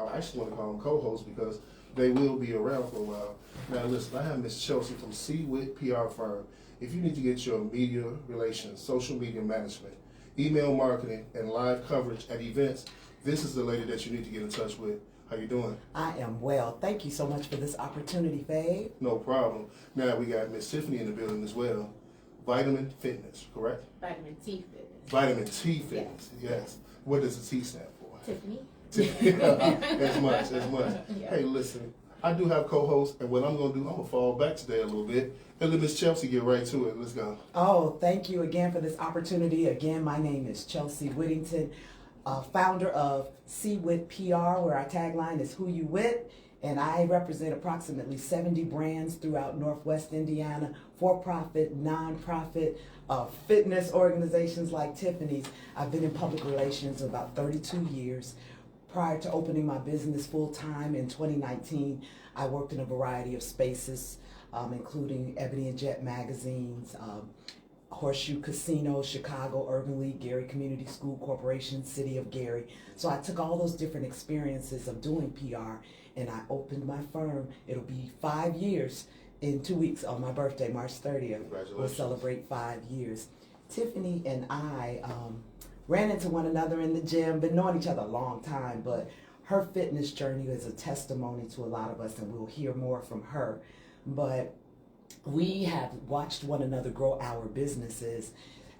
I actually want to call them co-hosts because they will be around for a while. Now listen, I have Miss Chelsea from CWIT PR Firm. If you need to get your media relations, social media management, email marketing, and live coverage at events, this is the lady that you need to get in touch with. How you doing? I am well. Thank you so much for this opportunity, Fabe. No problem. Now we got Miss Tiffany in the building as well. Vitamin Fitness, correct? Vitamin T Fitness. Vitamin T Fitness, yes. What does the T stand for? Tiffany. As much. Yeah. Hey, listen, I do have co-hosts, and what I'm going to do, I'm going to fall back today a little bit and let Miss Chelsea get right to it. Let's go. Oh, thank you again for this opportunity. Again, my name is Chelsea Whittington, founder of CWIT PR, where our tagline is Who You With, and I represent approximately 70 brands throughout Northwest Indiana, for-profit, non-profit, fitness organizations like Tiffany's. I've been in public relations about 32 years. Prior to opening my business full-time in 2019, I worked in a variety of spaces, including Ebony and Jet magazines, Horseshoe Casino, Chicago Urban League, Gary Community School Corporation, City of Gary. So I took all those different experiences of doing PR and I opened my firm. It'll be 5 years in 2 weeks on my birthday, March 30th. Congratulations. We'll celebrate 5 years. Tiffany and I ran into one another in the gym, been knowing each other a long time, but her fitness journey is a testimony to a lot of us, and we'll hear more from her. But we have watched one another grow our businesses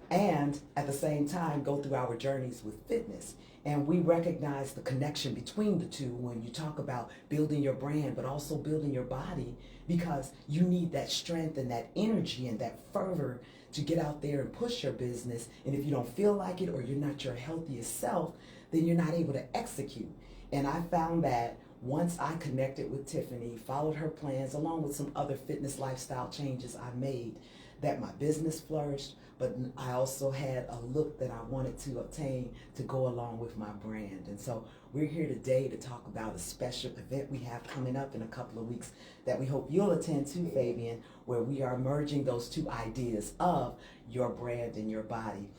and at the same time go through our journeys with fitness. And we recognize the connection between the two when you talk about building your brand, but also building your body, because you need that strength and that energy and that fervor to get out there and push your business. And if you don't feel like it or you're not your healthiest self, then you're not able to execute. And I found that once I connected with Tiffany, followed her plans, along with some other fitness lifestyle changes I made, that my business flourished, but I also had a look that I wanted to obtain to go along with my brand. And so we're here today to talk about a special event we have coming up in a couple of weeks that we hope you'll attend to, Fabian, where we are merging those two ideas of your brand and your body.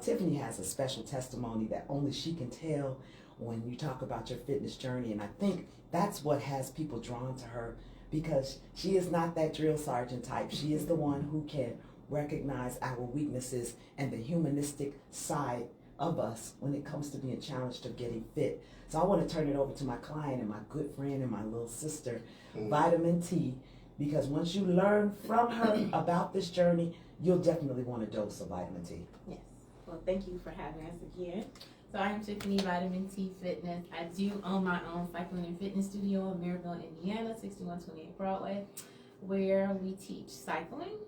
Tiffany has a special testimony that only she can tell when you talk about your fitness journey, and I think that's what has people drawn to her, because she is not that drill sergeant type. She is the one who can recognize our weaknesses and the humanistic side of us when it comes to being challenged of getting fit. So I want to turn it over to my client and my good friend and my little sister, Vitamin T, because once you learn from her about this journey, you'll definitely want a dose of Vitamin T. Yes. Well, thank you for having us again. So I'm Tiffany, Vitamin T Fitness. I do own my own cycling and fitness studio in Maryville, Indiana, 6128 Broadway, where we teach cycling,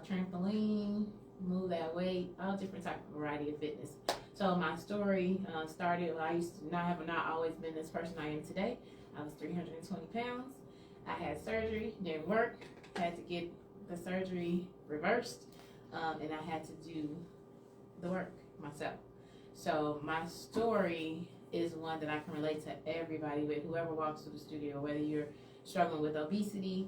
trampoline, move that weight, all different type of variety of fitness. So my story started when I used to have not always been this person I am today. I was 320 pounds. I had surgery, didn't work, had to get the surgery reversed, and I had to do the work myself. So my story is one that I can relate to everybody with, whoever walks through the studio, whether you're struggling with obesity,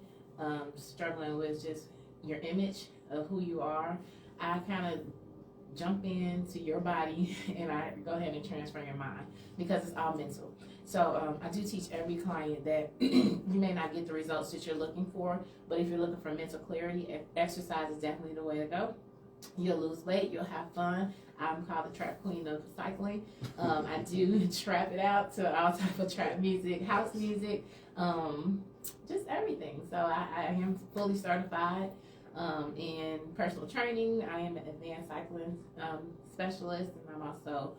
struggling with just your image of who you are. I kind of jump into your body and I go ahead and transfer your mind, because it's all mental. So I do teach every client that you may not get the results that you're looking for, but if you're looking for mental clarity, exercise is definitely the way to go. You'll lose weight, you'll have fun. I'm called the trap queen of cycling. I do trap it out to all type of trap music, house music, just everything. So I am fully certified in personal training. I am an advanced cycling specialist, and I'm also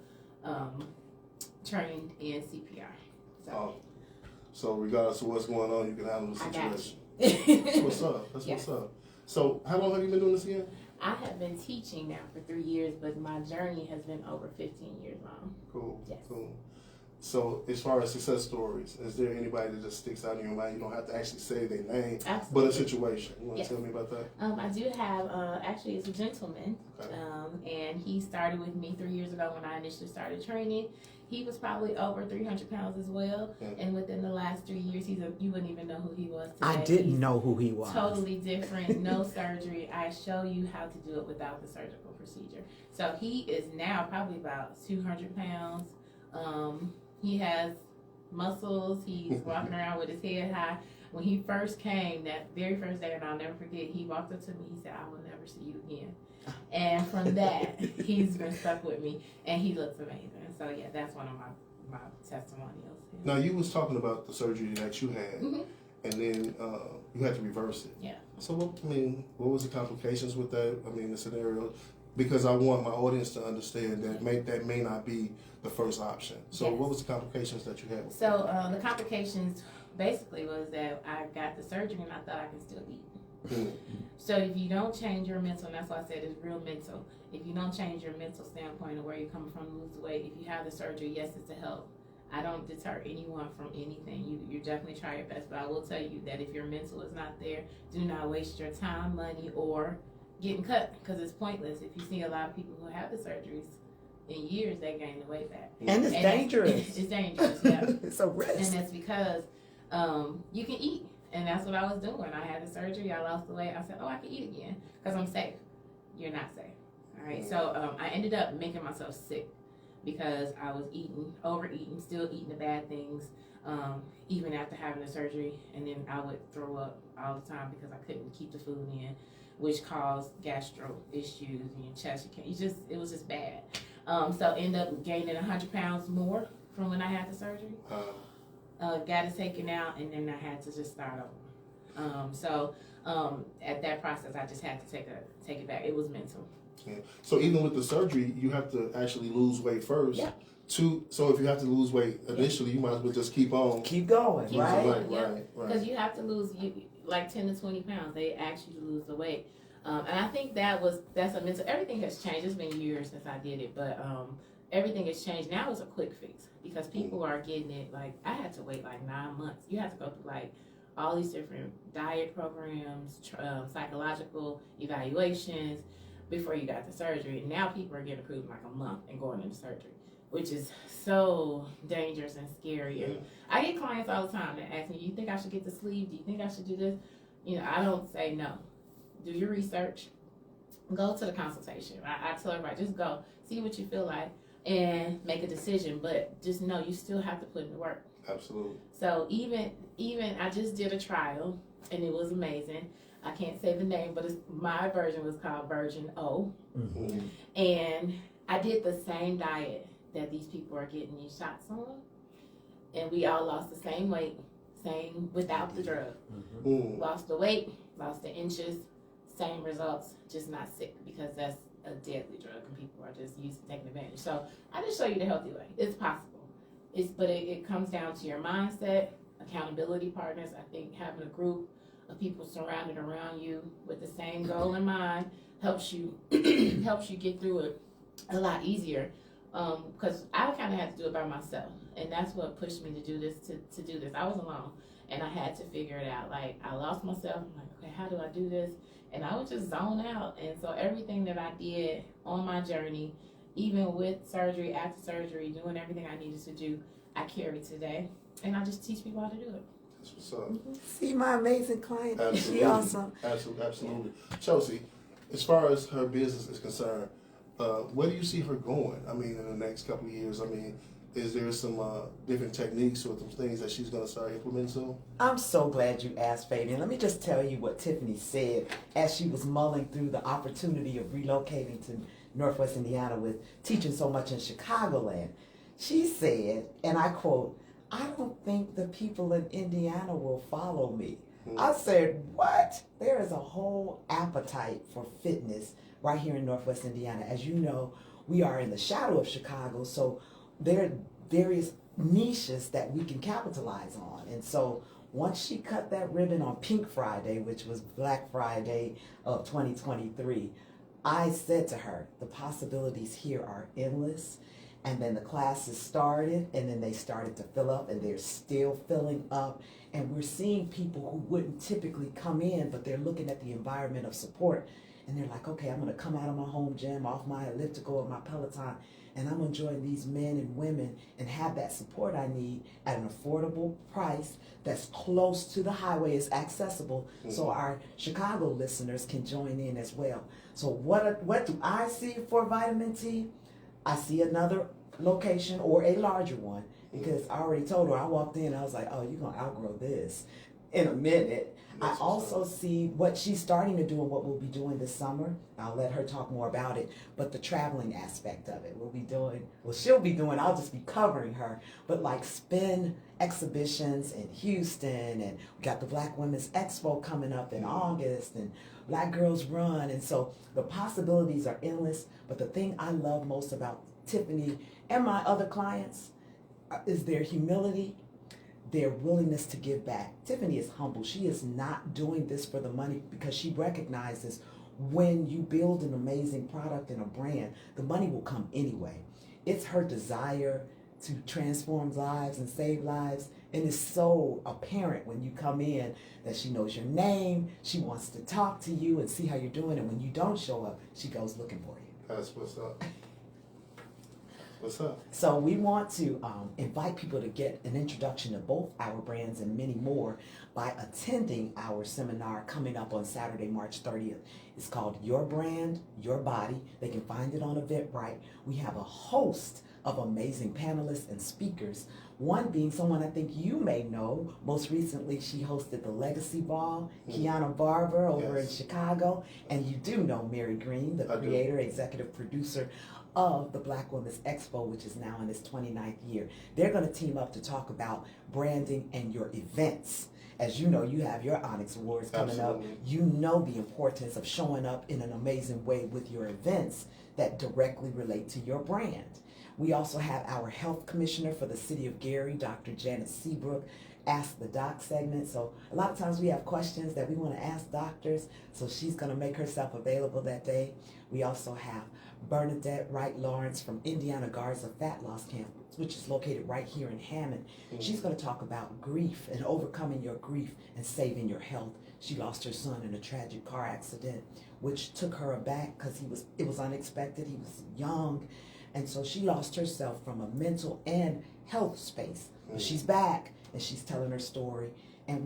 trained in CPR. So regardless of what's going on, you can handle the situation. That's what's up. That's Yes. what's up. So how long have you been doing this again? I have been teaching now for 3 years, but my journey has been over 15 years long. Cool. Yes. Cool. So as far as success stories, is there anybody that just sticks out in your mind? You don't have to actually say their name, Absolutely. but a situation. You want to Yes. tell me about that? I do have, actually it's a gentleman, Okay. and he started with me 3 years ago when I initially started training. He was probably over 300 pounds as well, Yeah. and within the last 3 years, you wouldn't even know who he was today. I didn't He's know who he was. Totally different, no surgery. I show you how to do it without the surgical procedure. So he is now probably about 200 pounds. He has muscles. He's walking around with his head high. When he first came, that very first day, and I'll never forget, he walked up to me. He said, "I will never see you again." And from that, he's been stuck with me, and he looks amazing. So yeah, that's one of my testimonials. Now you was talking about the surgery that you had, and then you had to reverse it. Yeah. So what was the complications with that? I mean, the scenario, because I want my audience to understand that may not be the first option. So Yes. what was the complications that you had with So the complications basically was that I got the surgery and I thought I could still eat. So if you don't change your mental, and that's why I said it's real mental. If you don't change your mental standpoint of where you're coming from to lose the weight, if you have the surgery, yes, it's a help. I don't deter anyone from anything. You definitely try your best, but I will tell you that if your mental is not there, do not waste your time, money, or getting cut, because it's pointless. If you see a lot of people who have the surgeries in years, they gain the weight back. And it's dangerous. It's dangerous, yeah. It's a risk. And that's because you can eat. And that's what I was doing. I had the surgery. I lost the weight. I said, oh, I can eat again because I'm safe. You're not safe. All right. So I ended up making myself sick because I was overeating, still eating the bad things, even after having the surgery. And then I would throw up all the time because I couldn't keep the food in, which caused gastro issues in your chest. It was just bad. So end up gaining 100 pounds more from when I had the surgery. Got it taken out, and then I had to just start over. At that process, I just had to take it back. It was mental. Yeah. So even with the surgery, you have to actually lose weight first. Yeah. So if you have to lose weight initially, you might as well just keep on. Keep going, right? Right. Because you have to lose like 10 to 20 pounds. They ask you to lose the weight. And I think that's a mental. Everything has changed. It's been years since I did it, but everything has changed. Now it's a quick fix because people are getting it. Like, I had to wait like 9 months. You have to go through like all these different diet programs, psychological evaluations before you got the surgery. And now people are getting approved in like a month and going into surgery, which is so dangerous and scary. And I get clients all the time that ask me, you think I should get the sleeve? Do you think I should do this? I don't say no. Do your research. Go to the consultation. I tell everybody, just go. See what you feel like and make a decision. But just know you still have to put in the work. Absolutely. So even I just did a trial and it was amazing. I can't say the name, but my version was called Version O. Mm-hmm. And I did the same diet that these people are getting these shots on. And we all lost the same weight, same without the drug. Mm-hmm. Lost the weight, lost the inches, same results, just not sick because that's a deadly drug and people are just taking advantage. So I just show you the healthy way. It's possible. But it comes down to your mindset, accountability partners. I think having a group of people surrounded around you with the same goal in mind helps you get through it a lot easier. Because I kind of had to do it by myself, and that's what pushed me to do this. To do this, I was alone, and I had to figure it out. Like, I lost myself. I'm like, okay, how do I do this? And I would just zone out. And so everything that I did on my journey, even with surgery, after surgery, doing everything I needed to do, I carry today, and I just teach people how to do it. That's what's up. See my amazing client. Absolutely. She awesome. Absolutely. Chelsea, as far as her business is concerned, where do you see her going? I mean, in the next couple of years, I mean, is there some different techniques or some things that she's going to start implementing soon? I'm so glad you asked, Fabian. Let me just tell you what Tiffany said as she was mulling through the opportunity of relocating to Northwest Indiana with teaching so much in Chicagoland. She said, and I quote, "I don't think the people in Indiana will follow me." I said, what? There is a whole appetite for fitness right here in Northwest Indiana. As you know, we are in the shadow of Chicago, so there are various niches that we can capitalize on. And so once she cut that ribbon on Pink Friday, which was Black Friday of 2023, I said to her, the possibilities here are endless. And then the classes started, and then they started to fill up, and they're still filling up. And we're seeing people who wouldn't typically come in, but they're looking at the environment of support. And they're like, okay, I'm going to come out of my home gym, off my elliptical or my Peloton, and I'm going to join these men and women and have that support I need at an affordable price that's close to the highway, is accessible, so our Chicago listeners can join in as well. So what do I see for Vitamin T? I see another location or a larger one because I already told her, I walked in, I was like, oh, you're going to outgrow this in a minute. I also see what she's starting to do and what we'll be doing this summer. I'll let her talk more about it, but the traveling aspect of it. She'll be doing, I'll just be covering her, but like spin exhibitions in Houston, and we got the Black Women's Expo coming up in August, and Black Girls Run, and so the possibilities are endless, but the thing I love most about Tiffany and my other clients is their humility, their willingness to give back. Tiffany is humble. She is not doing this for the money because she recognizes when you build an amazing product and a brand, the money will come anyway. It's her desire to transform lives and save lives, and it's so apparent when you come in that she knows your name, she wants to talk to you and see how you're doing, and when you don't show up, she goes looking for you. That's what's up. What's up? So we want to invite people to get an introduction to both our brands and many more by attending our seminar coming up on Saturday, March 30th. It's called Your Brand, Your Body. They can find it on Eventbrite. We have a host of amazing panelists and speakers, one being someone I think you may know. Most recently, she hosted the Legacy Ball, Kiana Barber over in Chicago, and you do know Mary Green, the creator, executive producer of the Black Women's Expo, which is now in its 29th year. They're going to team up to talk about branding and your events. As you know, you have your Onyx Awards coming up. You know the importance of showing up in an amazing way with your events that directly relate to your brand. We also have our health commissioner for the city of Gary, Dr. Janet Seabrook, Ask the Doc segment. So a lot of times we have questions that we want to ask doctors, so she's going to make herself available that day. We also have Bernadette Wright Lawrence from Indiana Garza Fat Loss Camp, which is located right here in Hammond. She's going to talk about grief and overcoming your grief and saving your health. She lost her son in a tragic car accident, which took her aback because it was unexpected. He was young, and so she lost herself from a mental and health space. But she's back, and she's telling her story. And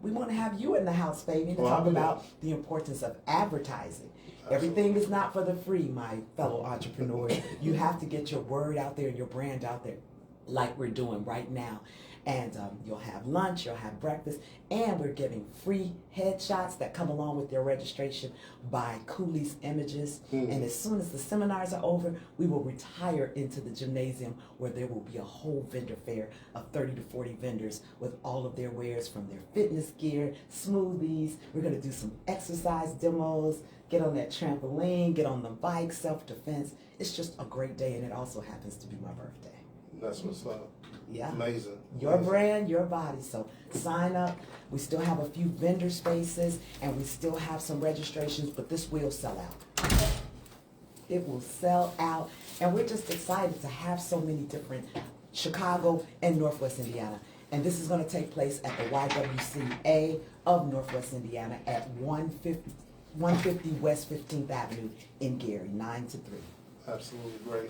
we want to have you in the house, Fabian, to talk about the importance of advertising. Everything is not for the free, my fellow entrepreneurs. You have to get your word out there, your brand out there, like we're doing right now. And you'll have lunch, you'll have breakfast, and we're giving free headshots that come along with your registration by Cooley's Images. And as soon as the seminars are over, we will retire into the gymnasium where there will be a whole vendor fair of 30 to 40 vendors with all of their wares, from their fitness gear, smoothies. We're going to do some exercise demos, get on that trampoline, get on the bike, self-defense. It's just a great day, and it also happens to be my birthday. That's what's up. Yeah. Amazing. Your brand, your body. So sign up. We still have a few vendor spaces, and we still have some registrations, but this will sell out. It will sell out, and we're just excited to have so many different Chicago and Northwest Indiana. And this is going to take place at the YWCA of Northwest Indiana at 150 West 15th Avenue in Gary, 9 to 3. Absolutely great.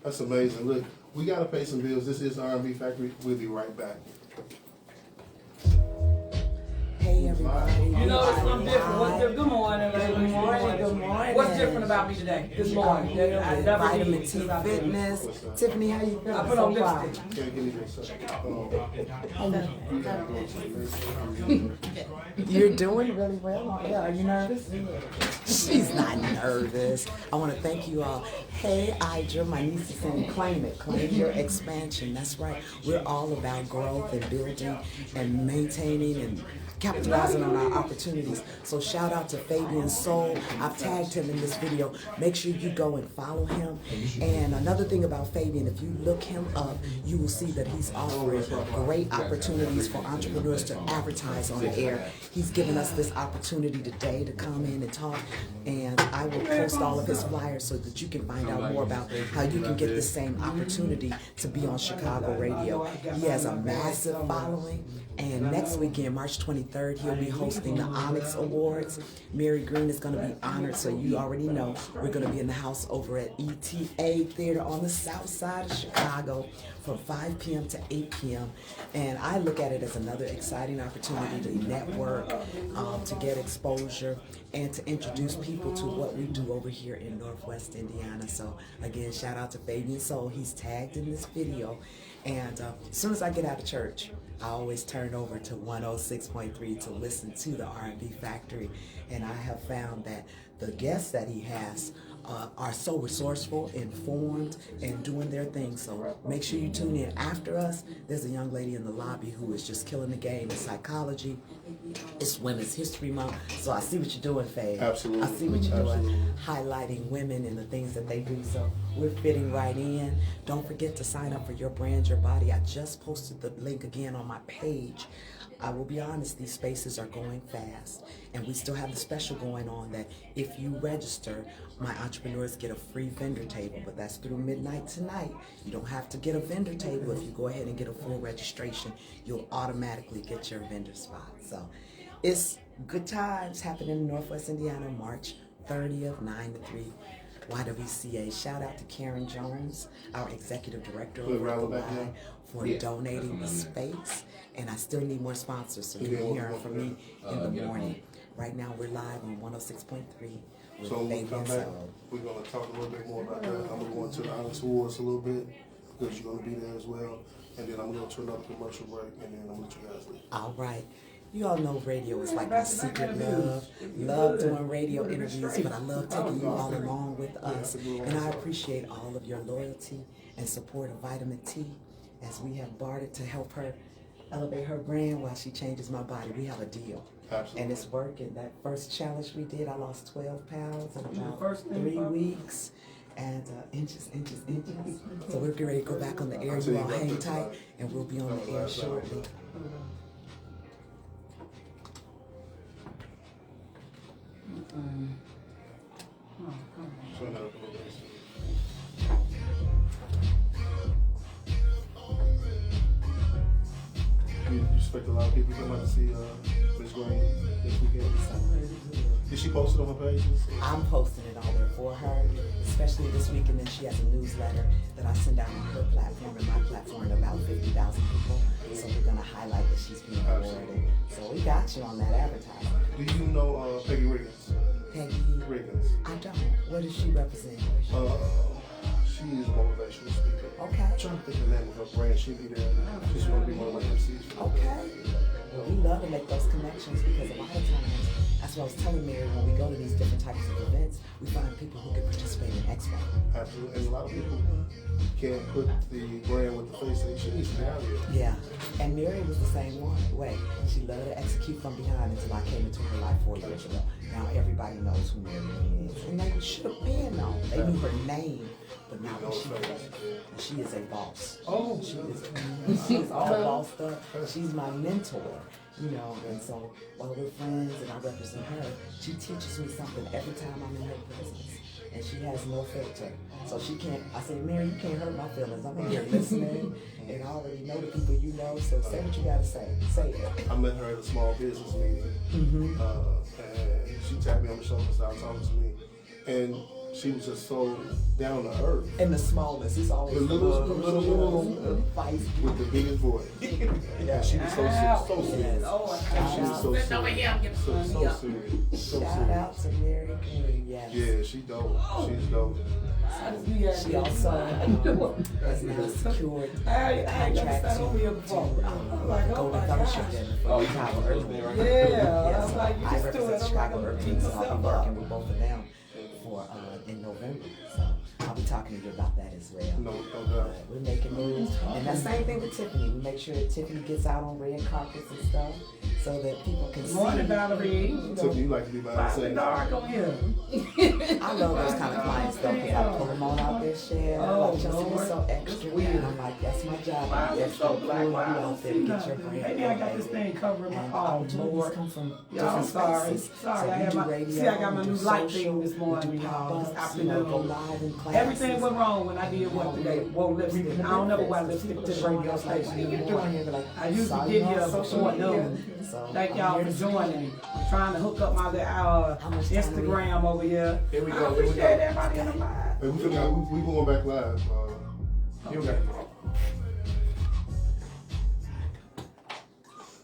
That's amazing. Look, we got to pay some bills. This is R&B Factory. We'll be right back. Hey, everybody. You know, it's something different. What's different? Good morning, ladies. Good morning. Good morning. What's different about me today? This morning. I never Vitamin did. T Fitness. Tiffany, how you feeling? I put on so far? lipstick. Can't give me this. You're doing really well. Yeah, are you nervous? She's not nervous. I want to thank you all. Hey, Idra, my niece is saying claim it. Claim your expansion. That's right. We're all about growth and building and maintaining and capitalizing on our opportunities. So shout out to Fabian Soel. I've tagged him in this video. Make sure you go and follow him. And another thing about Fabian, if you look him up, you will see that he's offering great opportunities for entrepreneurs to advertise on the air. He's given us this opportunity today to come in and talk, and I will post all of his flyers so that you can find out more about how you can get the same opportunity to be on Chicago radio. He has a massive following, and next weekend, March 23rd, he'll be hosting the Onyx Awards. Mary Green is going to be honored, so you already know we're going to be in the house over at ETA Theater on the south side of Chicago from 5 p.m. to 8 p.m. And I look at it as another exciting opportunity to network, to get exposure, and to introduce people to what we do over here in Northwest Indiana. So again, shout out to Fabian Soel. He's tagged in this video. And as soon as I get out of church, I always turn over to 106.3 to listen to the R&B Factory. And I have found that the guests that he has are so resourceful, informed, and doing their thing. So make sure you tune in. After us, there's a young lady in the lobby who is just killing the game in psychology. It's Women's History Month, so I see what you're doing, Faye. Absolutely. I see what you're doing, Absolutely. highlighting women and the things that they do. So we're fitting right in. Don't forget to sign up for Your Brand, Your Body. I just posted the link again on my page. I will be honest, these spaces are going fast, and we still have the special going on that if you register, my entrepreneurs get a free vendor table, but that's through midnight tonight. You don't have to get a vendor table. If you go ahead and get a full registration, you'll automatically get your vendor spot. So it's good times happening in Northwest Indiana, March 30th, 9 to 3. YWCA. Shout out to Karen Jones, our executive director over at the Y, for donating the space. And I still need more sponsors, so you'll be hearing from me in the morning. Right now we're live on 106.3 with So when we come Fabian back, Soel. we're going to talk a little bit more about that. I'm going to go into the Honor Tours a little bit, because you're going to be there as well. And then I'm going to go to another commercial break, and then I'm going to let you guys leave. All right. You all know radio is like my secret love. Love doing radio interviews, but I love taking you all along with us. And I appreciate all of your loyalty and support of Vitamin T as we have bartered to help her elevate her brand while she changes my body. We have a deal. Absolutely. And it's working. That first challenge we did, I lost 12 pounds in about 3 weeks. And inches. So we're getting ready to go back on the air. You all hang tight, and we'll be on the air shortly. You expect a lot of people to come out to see Miss Green this weekend? Did she post it on her pages? I'm posting it on there for her, especially this week, and then she has a newsletter that I send out on her platform and my platform to about 50,000 people. So we're going to highlight that she's being awarded. So we got you on that advertising. Do you know Peggy Riggins? Peggy? Riggins. I don't. What does she represent? She is a motivational speaker. Okay. I'm trying to think of the name of her brand. She'll be there. She's going to be one of my MCs. Okay. Well, we love to make those connections because a lot of times, that's what I was telling Mary, when we go to these different types of events, we find people who can participate in expo. Absolutely. And a lot of people can't put the brand with the face that she needs to be out here. Yeah, and Mary was the same way. She loved to execute from behind until I came into her life 4 years ago. Now everybody knows who Mary is. And they should have been known. They knew her name, but now she is a boss. Oh, She's all bossed up. She's my mentor, you know, and so while we're friends and I represent her, she teaches me something every time I'm in her presence. And she has no filter. So she can't, I say, Mary, you can't hurt my feelings. I'm in here listening and I already know the people you know, so say what you gotta say. Say it. I met her at a small business meeting, and she tapped me on the shoulder and started talking to me. And she was just so down to earth. And the smallness is always The little feisty. with the biggest voice. And she was so serious. She was so serious. So serious. So Shout out serious. to Mary Green, yes. Yeah, she dope. She's dope. She also has now secured a contract to go to fellowship dinner for Chicago Urban. Yeah, So I represent Chicago Urban, so I'll be working with both of them for in November. So I'll be talking to you about that as well. No doubt. We're making moves. And that same thing with Tiffany. We make sure that Tiffany gets out on red carpets and stuff so that people can see. Morning, Valerie. Tiffany, you like to be behind the It's scenes. dark on here. I love those kind of clients though, because I pull them on out their shell. Oh, Like, just Lord. it's so extra. And I'm like, that's my job. Why I'm is it extra so cool. black? You Why I out don't there see to get your nothing? brand. Maybe I got this elevated. thing covering my And oh opportunities Lord. come from Y'all different sorry. spaces. Sorry, So I we had do my radio, see I got my we new do light social, thing this we morning, do this pop-ups, you afternoon. know, go live in classes. Everything went wrong when I did what today. Wore lipstick. I don't never wear lipstick to the radio station anymore. I used to get here before noon. Thank y'all for joining. I'm trying to hook up my little Instagram over here. Here we I go. Here we appreciate go. everybody in the live. Hey, we going back live. Here we go.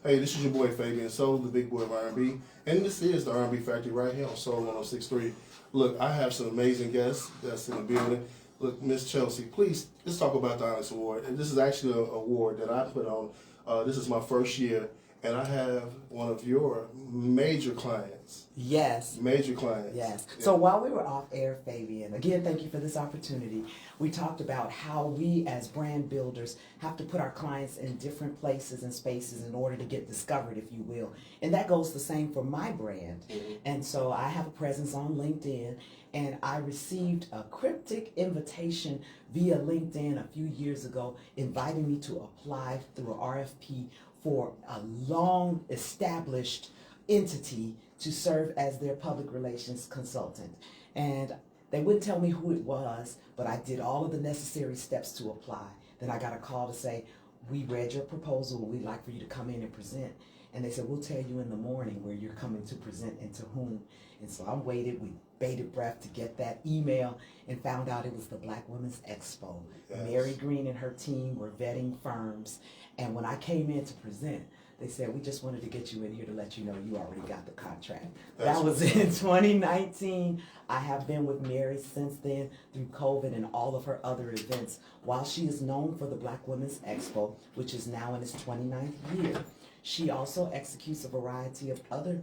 Hey, this is your boy Fabian Soel, the big boy of R&B, and this is the R&B Factory right here on Soul 106.3. Look, I have some amazing guests that's in the building. Look, Miss Chelsea, please, let's talk about the Onyx Award. And this is actually an award that I put on. This is my first year, and I have one of your major clients. Yes. Major clients. Yes. Yeah. So while we were off air, Fabian, again, thank you for this opportunity. We talked about how we as brand builders have to put our clients in different places and spaces in order to get discovered, if you will. And that goes the same for my brand. Mm-hmm. And so I have a presence on LinkedIn, and I received a cryptic invitation via LinkedIn a few years ago inviting me to apply through an RFP for a long established entity to serve as their public relations consultant. And they wouldn't tell me who it was, but I did all of the necessary steps to apply. Then I got a call to say, we read your proposal, we'd like for you to come in and present. And they said, we'll tell you in the morning where you're coming to present and to whom. And so I waited with bated breath to get that email and found out it was the Black Women's Expo. Yes. Mary Green and her team were vetting firms. And when I came in to present, they said, we just wanted to get you in here to let you know you already got the contract. That was in 2019. I have been with Mary since then through COVID and all of her other events. While she is known for the Black Women's Expo, which is now in its 29th year, she also executes a variety of other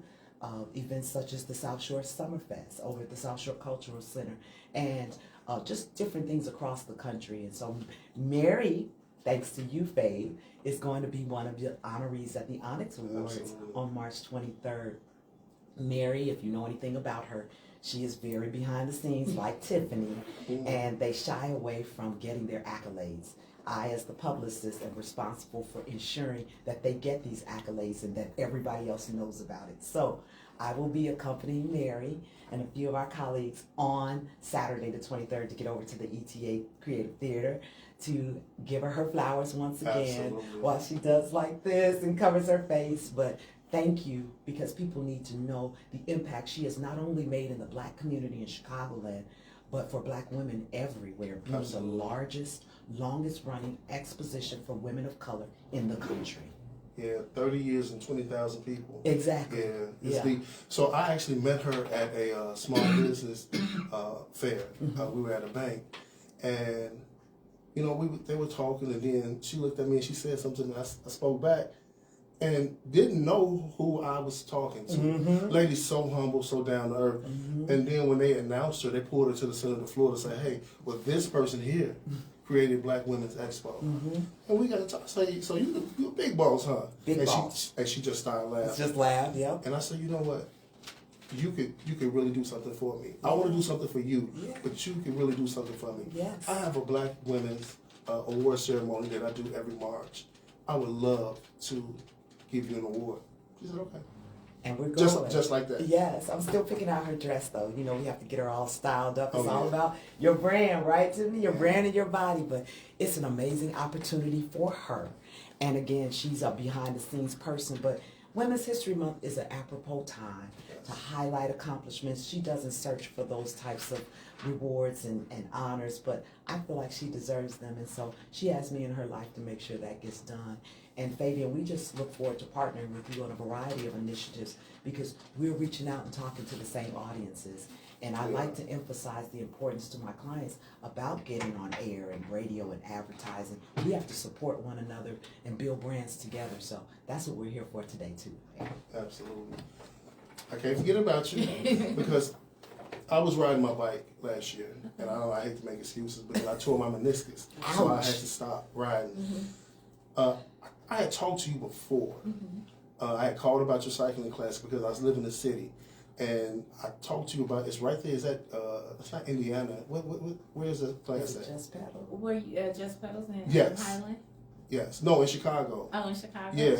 events such as the South Shore Summerfest over at the South Shore Cultural Center and just different things across the country. And so Mary, thanks to you, Fabe, is going to be one of the honorees at the Onyx Awards. Absolutely. On March 23rd. Mary, if you know anything about her, she is very behind the scenes like Tiffany, and they shy away from getting their accolades. I, as the publicist, am responsible for ensuring that they get these accolades and that everybody else knows about it. So I will be accompanying Mary and a few of our colleagues on Saturday the 23rd to get over to the ETA Creative Theater to give her flowers once again. Absolutely. While she does like this and covers her face. But thank you, because people need to know the impact she has not only made in the Black community in Chicagoland, but for Black women everywhere, being Absolutely. The largest, longest running exposition for women of color in the country. Yeah, 30 years and 20,000 people. Exactly. Yeah, deep. So I actually met her at a small business fair. We were at a bank, and you know, they were talking, and then she looked at me and she said something, and I spoke back, and didn't know who I was talking to. Lady's so humble, so down to earth. And then when they announced her, they pulled her to the center of the floor to say, hey, well, this person here created Black Women's Expo. And we got to talk. Say, so you're a big boss, huh? Big boss. And she just started laughing. Just laughed, yep. And I said, you know what? You could really do something for me. I want to do something for you, but you can really do something for me. Yes. I have a Black Women's award ceremony that I do every March. I would love to give you an award. She said, okay. And we're going. Just like that. Yes, I'm still picking out her dress though. You know, we have to get her all styled up. It's all about your brand, right, Tiffany? Your brand and your body. But it's an amazing opportunity for her. And again, she's a behind the scenes person. But Women's History Month is an apropos time to highlight accomplishments. She doesn't search for those types of rewards and honors, but I feel like she deserves them. And so she has me in her life to make sure that gets done. And Fabian, we just look forward to partnering with you on a variety of initiatives because we're reaching out and talking to the same audiences. And I like to emphasize the importance to my clients about getting on air and radio and advertising. We have to support one another and build brands together. So that's what we're here for today too. Absolutely. I can't forget about you because I was riding my bike last year, and I hate to make excuses because I tore my meniscus, so I had to stop riding. I had talked to you before. I had called about your cycling class because I was living in the city, and I talked to you about it's right there. Is that it's not Indiana? Where is the class at? Just Pedal. Where you Just Pedals in Yes. Highland? Yes. No, in Chicago. Oh, in Chicago. Yeah.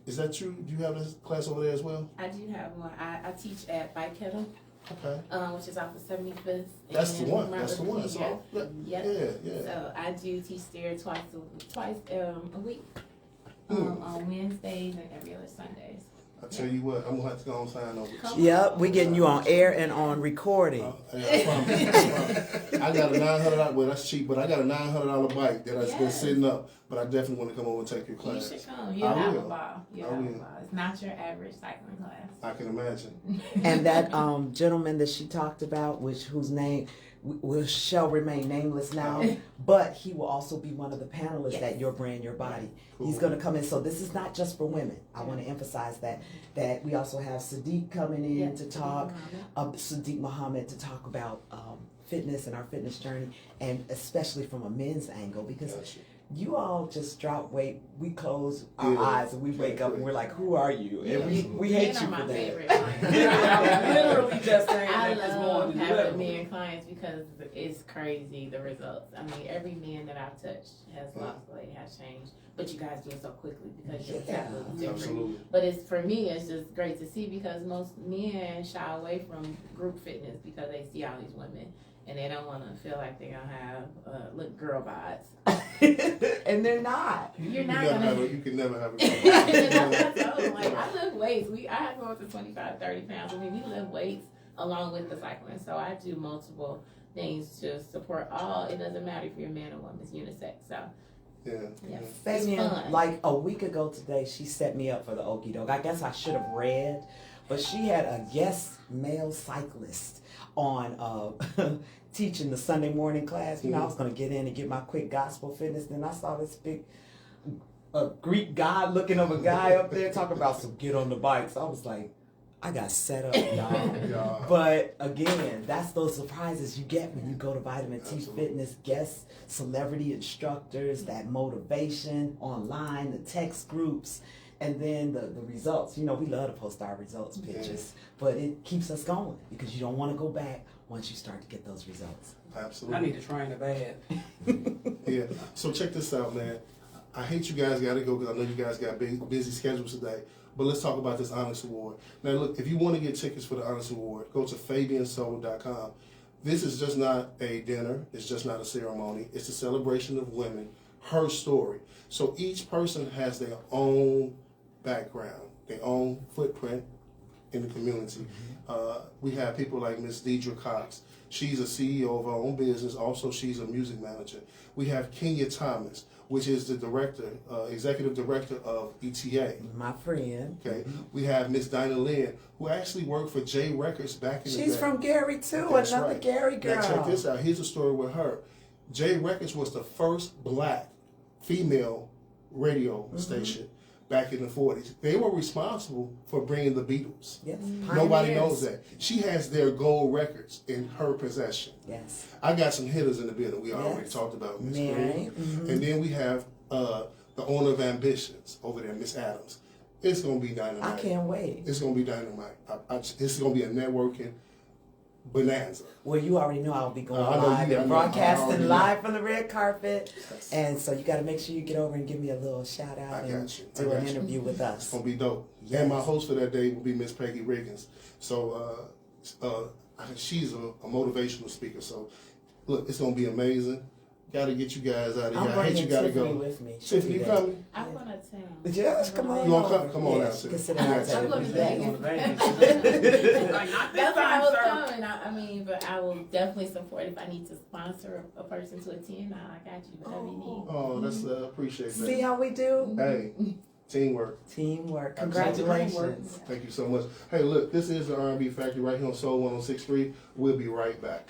Is that true? Do you have this class over there as well? I do have one. I teach at Bike Kettle. Okay. Which is off of 75th. That's the one. That's the one. So, yeah. So I do teach there twice a week. On Wednesdays and every other Sundays. I tell you what, I'm gonna have to go on sign over. Yep, we getting you on air and on recording. I promise. I got a $900. Well, that's cheap, but I got a $900 bike that has been sitting up. But I definitely want to come over and take your class. You should come. You'll have a ball. You'll have a ball. It's not your average cycling class. I can imagine. And that gentleman that she talked about, whose name shall remain nameless now, but he will also be one of the panelists Yes. at Your Brand, Your Body. Cool. He's going to come in. So this is not just for women. I want to emphasize that we also have Sadiq coming in to talk, Sadiq Muhammad to talk about fitness and our fitness journey, and especially from a men's angle, because Gotcha. you all just drop weight. We close our eyes and we wake up and we're like, who are you? And we hate you Men are for my that. favorite clients. I was literally just saying I that this love morning. having literally. men clients because it's crazy the results. I mean, every man that I've touched has lost weight, has changed. But you guys do it so quickly because you're different. Absolutely. But it's for me, it's just great to see because most men shy away from group fitness because they see all these women and they don't want to feel like they're gonna have look girl vibes. And they're not. You're You not can never gonna. have a, you can never have a And that's what I told them. Like, I lift weights. I go up to 25, 30 pounds. I mean, we lift weights along with the cycling. So I do multiple things to support all. It doesn't matter if you're a man or woman. It's unisex. So Yeah. yeah, it's Fabian, fun. like a week ago today, she set me up for the Okie doke. I guess I should have read, but she had a guest male cyclist on teaching the Sunday morning class. You know, I was going to get in and get my quick gospel fitness. Then I saw this big Greek god looking of a guy up there talking about some get on the bike. So I was like, I got set up, y'all. Yeah. But again, that's those surprises you get when you go to Vitamin T Absolutely. Fitness, guest celebrity instructors, that motivation online, the text groups, and then the results. You know, we love to post our results pictures, but it keeps us going because you don't want to go back once you start to get those results. Absolutely. I need to train a bad. Yeah. So check this out, man. I hate you guys got to go because I know you guys got busy schedules today. But let's talk about this Honest Award. Now, look, if you want to get tickets for the Honest Award, go to FabianSoel.com. This is just not a dinner. It's just not a ceremony. It's a celebration of women, her story. So each person has their own background, their own footprint in the community. We have people like Miss Deidre Cox. She's a CEO of her own business. Also, she's a music manager. We have Kenya Thomas, which is the director, executive director of ETA. My friend. Okay. We have Miss Dinah Lynn, who actually worked for J Records back in the day. She's from Gary too, That's another right. Gary girl. Now check this out. Here's a story with her. J Records was the first black female radio station back in the 40s. They were responsible for bringing the Beatles. Yes. Nobody Pioneers. knows that. She has their gold records in her possession. Yes. I got some hitters in the building. We already Yes. talked about Miss Mary. Green. And then we have the owner of Ambitions over there, Miss Adams. It's going to be dynamite. I can't wait. It's going to be dynamite. It's going to be a networking bonanza. Well, you already know I'll be going I know live you- I and know- I already broadcasting know. live from the red carpet. Yes. And so you got to make sure you get over and give me a little shout out I and got you. I do got an you. interview with It's us. going to be dope. Yes. And my host for that day will be Miss Peggy Riggins. So she's a motivational speaker. So look, it's going to be amazing. Got to get you guys out of I'm here. I hate you bringing got to Tiffany go. with me. She'll Tiffany, be you there. coming? I'm going to town. Yes, come on. You gonna come? over. Come on Yeah, out, sis. consider I got ourselves you. I'm going to back. Vegas. Like, not this That's why I time, was sir. coming. I mean, but I will definitely support if I need to sponsor a person to attend. I got you. Whatever you need. Oh, that's appreciate that. See how we do? Hey, teamwork. Teamwork. Absolutely. Congratulations. Thank you so much. Hey, look, this is the R&B Factory right here on Soul 106.3. We'll be right back.